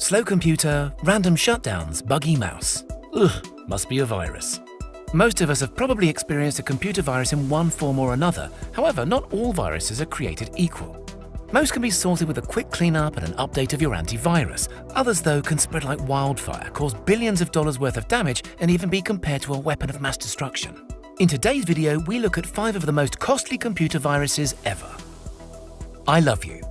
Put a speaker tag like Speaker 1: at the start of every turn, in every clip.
Speaker 1: Slow computer, random shutdowns, buggy mouse. Ugh, must be a virus. Most of us have probably experienced a computer virus in one form or another. However, not all viruses are created equal. Most can be sorted with a quick cleanup and an update of your antivirus. Others, though, can spread like wildfire, cause billions of dollars worth of damage, and even be compared to a weapon of mass destruction. In today's video, we look at 5 of the most costly computer viruses ever. I Love You.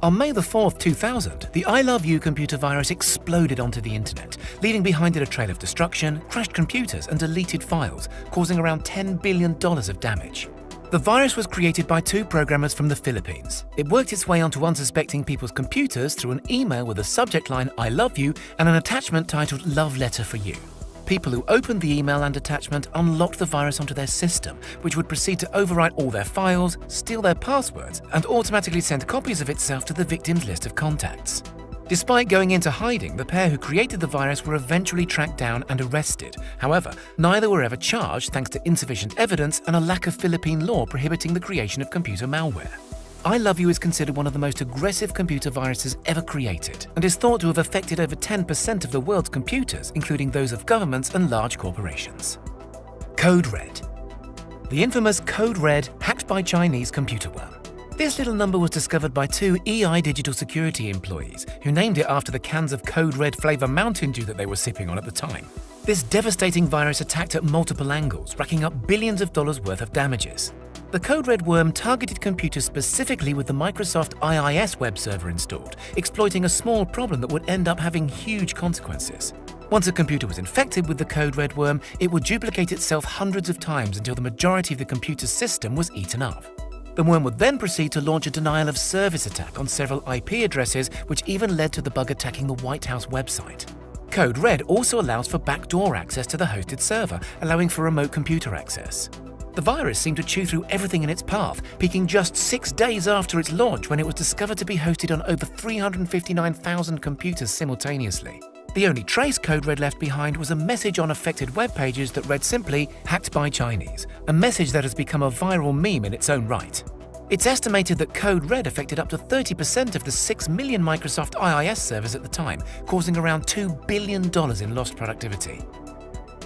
Speaker 1: On May 4, 2000, the I Love You computer virus exploded onto the internet, leaving behind it a trail of destruction, crashed computers, and deleted files, causing around $10 billion of damage. The virus was created by 2 programmers from the Philippines. It worked its way onto unsuspecting people's computers through an email with a subject line "I love you" and an attachment titled "Love Letter for You." People who opened the email and attachment unlocked the virus onto their system, which would proceed to overwrite all their files, steal their passwords, and automatically send copies of itself to the victim's list of contacts. Despite going into hiding, the pair who created the virus were eventually tracked down and arrested. However, neither were ever charged thanks to insufficient evidence and a lack of Philippine law prohibiting the creation of computer malware. I Love You is considered one of the most aggressive computer viruses ever created and is thought to have affected over 10% of the world's computers, including those of governments and large corporations. Code Red. The infamous Code Red hacked by Chinese computer worm. This little number was discovered by 2 EI Digital Security employees who named it after the cans of Code Red flavor Mountain Dew that they were sipping on at the time. This devastating virus attacked at multiple angles, racking up billions of dollars worth of damages. The Code Red worm targeted computers specifically with the Microsoft IIS web server installed, exploiting a small problem that would end up having huge consequences. Once a computer was infected with the Code Red worm, it would duplicate itself hundreds of times until the majority of the computer's system was eaten up. The worm would then proceed to launch a denial of service attack on several IP addresses, which even led to the bug attacking the White House website. Code Red also allows for backdoor access to the hosted server, allowing for remote computer access. The virus seemed to chew through everything in its path, peaking just 6 days after its launch when it was discovered to be hosted on over 359,000 computers simultaneously. The only trace Code Red left behind was a message on affected web pages that read simply, "Hacked by Chinese," a message that has become a viral meme in its own right. It's estimated that Code Red affected up to 30% of the 6 million Microsoft IIS servers at the time, causing around $2 billion in lost productivity.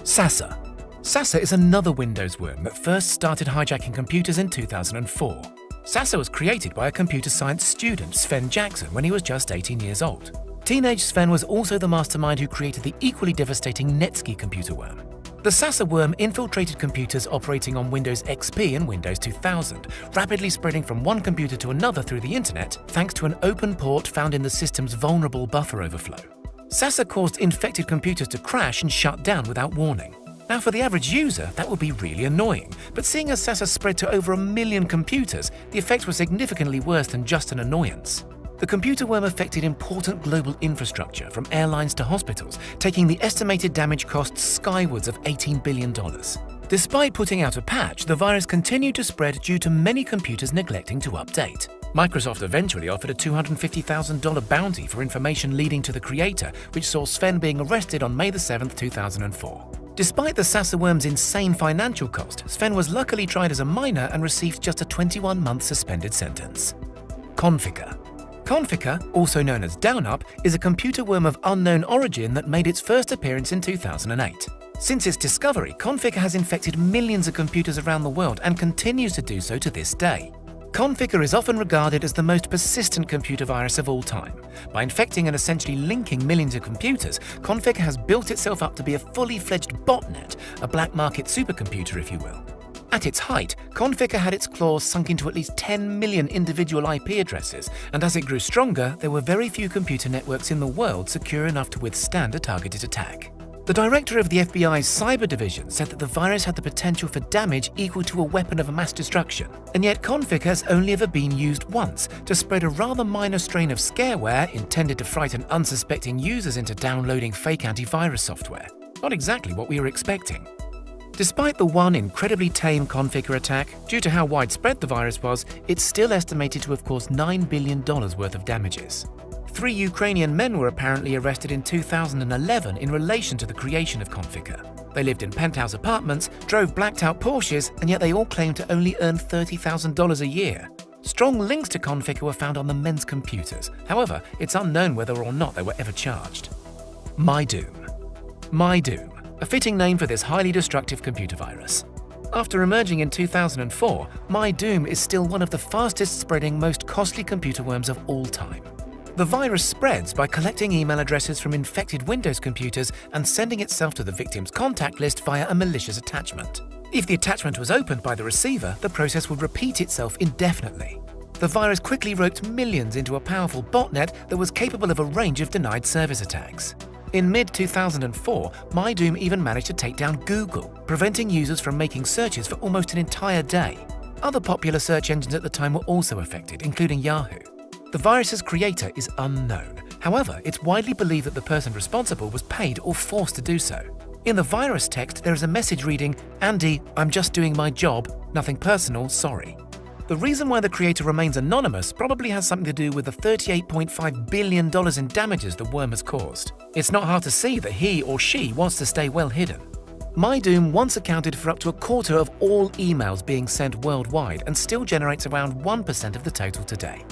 Speaker 1: Sasa. Sasa is another Windows worm that first started hijacking computers in 2004. Sasa was created by a computer science student, Sven Jackson, when he was just 18 years old. Teenage Sven was also the mastermind who created the equally devastating Netski computer worm. The Sasa worm infiltrated computers operating on Windows XP and Windows 2000, rapidly spreading from one computer to another through the internet thanks to an open port found in the system's vulnerable buffer overflow. Sasa caused infected computers to crash and shut down without warning. Now, for the average user, that would be really annoying, but seeing as Sasa spread to over 1 million computers, the effects were significantly worse than just an annoyance. The computer worm affected important global infrastructure from airlines to hospitals, taking the estimated damage costs skywards of $18 billion. Despite putting out a patch, the virus continued to spread due to many computers neglecting to update. Microsoft eventually offered a $250,000 bounty for information leading to the creator, which saw Sven being arrested on May 7, 2004. Despite the Sasa worm's insane financial cost, Sven was luckily tried as a minor and received just a 21-month suspended sentence. Conficker. Conficker, also known as DownUp, is a computer worm of unknown origin that made its first appearance in 2008. Since its discovery, Conficker has infected millions of computers around the world and continues to do so to this day. Conficker is often regarded as the most persistent computer virus of all time. By infecting and essentially linking millions of computers, Conficker has built itself up to be a fully fledged botnet, a black market supercomputer if you will. At its height, Conficker had its claws sunk into at least 10 million individual IP addresses, and as it grew stronger, there were very few computer networks in the world secure enough to withstand a targeted attack. The director of the FBI's cyber division said that the virus had the potential for damage equal to a weapon of mass destruction, and yet Conficker has only ever been used once to spread a rather minor strain of scareware intended to frighten unsuspecting users into downloading fake antivirus software. Not exactly what we were expecting. Despite the one incredibly tame Conficker attack, due to how widespread the virus was, it's still estimated to have caused $9 billion worth of damages. 3 Ukrainian men were apparently arrested in 2011 in relation to the creation of Conficker. They lived in penthouse apartments, drove blacked-out Porsches, and yet they all claimed to only earn $30,000 a year. Strong links to Conficker were found on the men's computers. However, it's unknown whether or not they were ever charged. MyDoom. MyDoom, a fitting name for this highly destructive computer virus. After emerging in 2004, MyDoom is still one of the fastest spreading, most costly computer worms of all time. The virus spreads by collecting email addresses from infected Windows computers and sending itself to the victim's contact list via a malicious attachment. If the attachment was opened by the receiver, the process would repeat itself indefinitely. The virus quickly roped millions into a powerful botnet that was capable of a range of denied service attacks. In mid-2004, MyDoom even managed to take down Google, preventing users from making searches for almost an entire day. Other popular search engines at the time were also affected, including Yahoo. The virus's creator is unknown. However, it's widely believed that the person responsible was paid or forced to do so. In the virus text, there is a message reading, "Andy, I'm just doing my job, nothing personal, sorry." The reason why the creator remains anonymous probably has something to do with the $38.5 billion in damages the worm has caused. It's not hard to see that he or she wants to stay well hidden. MyDoom once accounted for up to a quarter of all emails being sent worldwide and still generates around 1% of the total today.